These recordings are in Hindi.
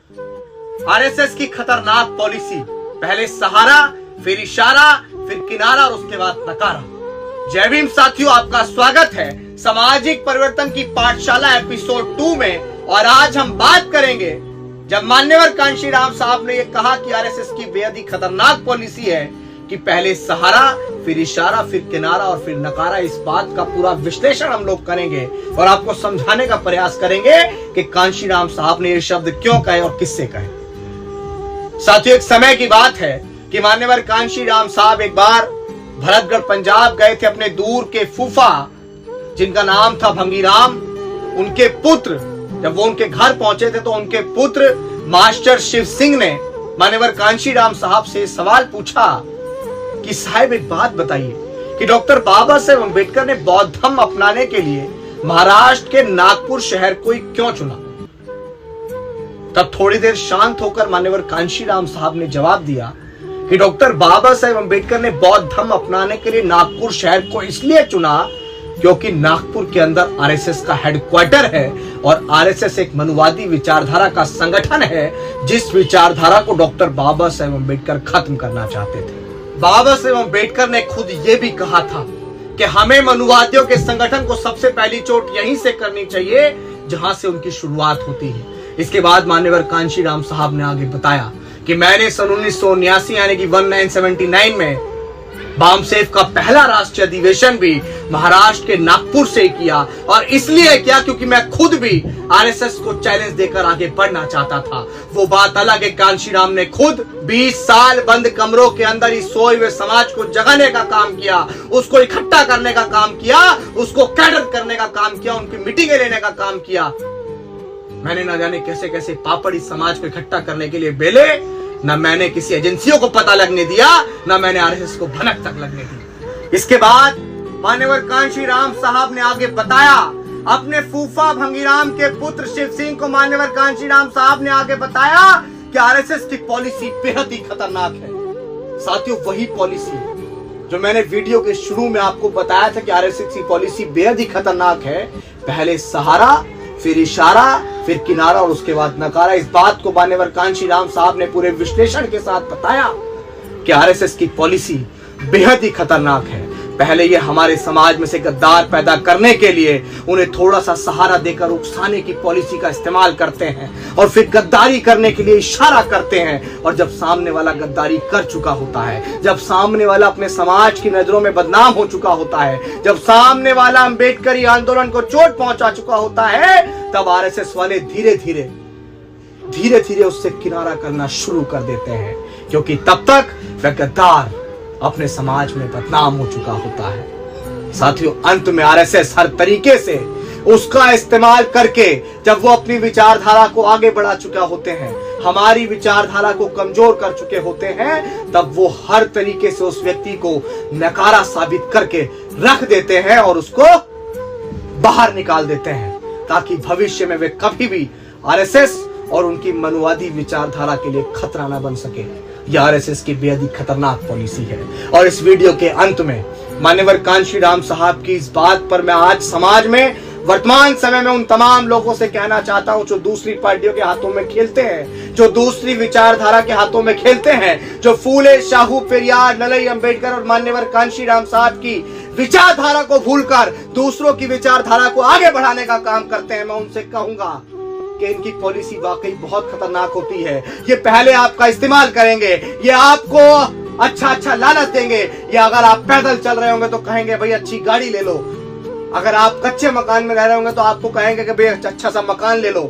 आरएसएस की खतरनाक पॉलिसी, पहले सहारा, फिर इशारा, फिर किनारा और उसके बाद नकारा। जय भीम साथियों, आपका स्वागत है सामाजिक परिवर्तन की पाठशाला एपिसोड 2 में। और आज हम बात करेंगे, जब मान्यवर कांशीराम साहब ने यह कहा कि आरएसएस की बेहद ही खतरनाक पॉलिसी है कि पहले सहारा, फिर इशारा, फिर किनारा और फिर नकारा, इस बात का पूरा विश्लेषण हम लोग करेंगे और आपको समझाने का प्रयास करेंगे कि कांशीराम साहब ने ये शब्द क्यों कहे और किससे कहे। साथियों, एक समय की बात है कि मान्यवर कांशीराम साहब एक बार भरतगढ़ पंजाब गए थे। अपने दूर के फूफा, जिनका नाम था भंगीराम, उनके पुत्र, जब वो उनके घर पहुंचे थे तो उनके पुत्र मास्टर शिव सिंह ने मान्यवर कांशीराम साहब से सवाल पूछा कि साहब एक बात बताइए कि डॉक्टर बाबा साहेब अम्बेडकर ने बौद्ध धर्म अपनाने के लिए महाराष्ट्र के नागपुर शहर को ही क्यों चुना। तब थोड़ी देर शांत होकर मान्यवर कांशीराम साहब ने जवाब दिया कि डॉक्टर बाबा साहेब अम्बेडकर ने बौद्ध धर्म अपनाने के लिए नागपुर शहर को इसलिए चुना क्योंकि नागपुर के अंदर आरएसएस का हेडक्वार्टर है और आरएसएस एक मनुवादी विचारधारा का संगठन है, जिस विचारधारा को डॉक्टर बाबा साहेब अम्बेडकर खत्म करना चाहते थे। बाबा साहेब अम्बेडकर ने खुद ये भी कहा था कि हमें मनुवादियों के संगठन को सबसे पहली चोट यहीं से करनी चाहिए जहां से उनकी शुरुआत होती है। इसके बाद मान्यवर कांशीराम साहब ने आगे बताया कि मैंने सन 1979 यानी कि 1979 में बामसेफ का पहला राष्ट्रीय अधिवेशन भी महाराष्ट्र के नागपुर से किया, और इसलिए किया क्योंकि मैं खुद भी आरएसएस को चैलेंज देकर आगे बढ़ना चाहता था। वो बात अलग है, कांशीराम ने खुद 20 साल बंद कमरों के अंदर इस सोए हुए समाज को जगाने का काम किया, उसको इकट्ठा करने का काम किया, उसको कैडर करने का काम किया, उनकी मीटिंगें लेने का काम किया। मैंने ना जाने कैसे कैसे पापड़ इस समाज को इकट्ठा करने के लिए बेले, ना मैंने किसी एजेंसियों को पता लगने दिया, ना मैंने आरएसएस को भनक तक लगने दी। इसके बाद मान्यवर कांशीराम साहब ने आगे बताया, अपने फूफा भंगीराम के पुत्र शिव सिंह को मान्यवर कांशीराम साहब ने आगे बताया कि आरएसएस की पॉलिसी बेहद ही खतरनाक है। साथियों, वही पॉलिसी जो मैंने वीडियो के शुरू में आपको बताया था कि आरएसएस की पॉलिसी बेहद ही खतरनाक है, पहले सहारा, फिर इशारा, फिर किनारा और उसके बाद नकारा। इस बात को मान्यवर कांशीराम साहब ने पूरे विश्लेषण के साथ बताया कि आरएसएस की पॉलिसी बेहद ही खतरनाक है। पहले ये हमारे समाज में से गद्दार पैदा करने के लिए उन्हें थोड़ा सा सहारा देकर उकसाने की पॉलिसी का इस्तेमाल करते हैं, और फिर गद्दारी करने के लिए इशारा करते हैं। और जब सामने वाला गद्दारी कर चुका होता है, जब सामने वाला अपने समाज की नजरों में बदनाम हो चुका होता है, जब सामने वाला अम्बेडकरी आंदोलन को चोट पहुंचा चुका होता है, तब आरएसएस वाले धीरे धीरे उससे किनारा करना शुरू कर देते हैं, क्योंकि तब तक वह गद्दार अपने समाज में बदनाम हो चुका होता है। साथियों, अंत में आरएसएस हर तरीके से उसका इस्तेमाल करके, जब वो अपनी विचारधारा को आगे बढ़ा चुके होते हैं, हमारी विचारधारा को कमजोर कर चुके होते हैं, तब वो हर तरीके से उस व्यक्ति को नकारा साबित करके रख देते हैं और उसको बाहर निकाल देते हैं, ताकि भविष्य में वे कभी भी आरएसएस और उनकी मनुवादी विचारधारा के लिए खतरा न बन सके। यह आरएसएस की बेहद ही खतरनाक पॉलिसी है। और इस वीडियो के अंत में मान्यवर कांशीराम साहब की इस बात पर मैं आज समाज में, वर्तमान समय में उन तमाम लोगों से कहना चाहता हूं जो दूसरी पार्टियों के हाथों में खेलते हैं, जो दूसरी विचारधारा के हाथों में खेलते हैं, जो फूले, शाहू, पेरियार, ललई, अम्बेडकर और मान्यवर कांशीराम साहब की विचारधारा को भूलकर दूसरों की विचारधारा को आगे बढ़ाने का काम करते हैं। मैं उनसे कहूंगा कि इनकी पॉलिसी वाकई बहुत खतरनाक होती है। ये पहले आपका इस्तेमाल करेंगे, ये आपको अच्छा लालच देंगे, या अगर आप पैदल चल रहे होंगे तो कहेंगे भाई अच्छी गाड़ी ले लो, अगर आप कच्चे मकान में रह रहे होंगे तो आपको कहेंगे कि भाई अच्छा सा मकान ले लो।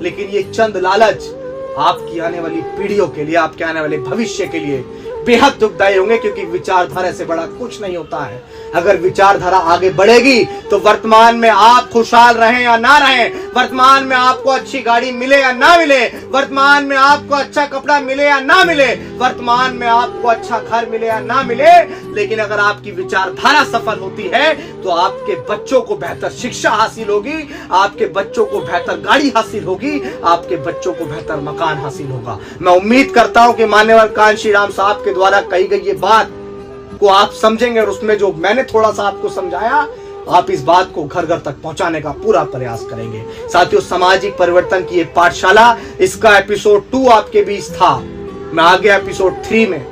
लेकिन ये चंद लालच आपकी आने वाली पीढ़ियों के लिए, आपके आने वाले भविष्य के लिए बेहद दुखदायी होंगे, क्योंकि विचारधारा से बड़ा कुछ नहीं होता है। अगर विचारधारा आगे बढ़ेगी तो वर्तमान में आप खुशहाल रहें या ना रहें, वर्तमान में आपको अच्छी गाड़ी मिले या ना मिले, वर्तमान में आपको अच्छा कपड़ा मिले या ना मिले, वर्तमान में आपको अच्छा घर मिले या ना मिले, लेकिन अगर आपकी विचारधारा सफल होती है तो आपके बच्चों को बेहतर शिक्षा हासिल होगी, आपके बच्चों को बेहतर गाड़ी हासिल होगी, आपके बच्चों को बेहतर मकान हासिल होगा। मैं उम्मीद करता हूं कि मान्यवर कांशीराम साहब के द्वारा कही गई ये बात को आप समझेंगे, और उसमें जो मैंने थोड़ा सा आपको समझाया आप इस बात को घर घर तक पहुंचाने का पूरा प्रयास करेंगे। साथियों, सामाजिक परिवर्तन की ये पाठशाला, इसका एपिसोड 2 आपके बीच था। मैं आगे एपिसोड 3 में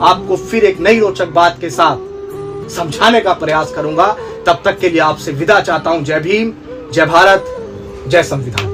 आपको फिर एक नई रोचक बात के साथ समझाने का प्रयास करूंगा। तब तक के लिए आपसे विदा चाहता हूं। जय भीम, जय भारत, जय संविधान।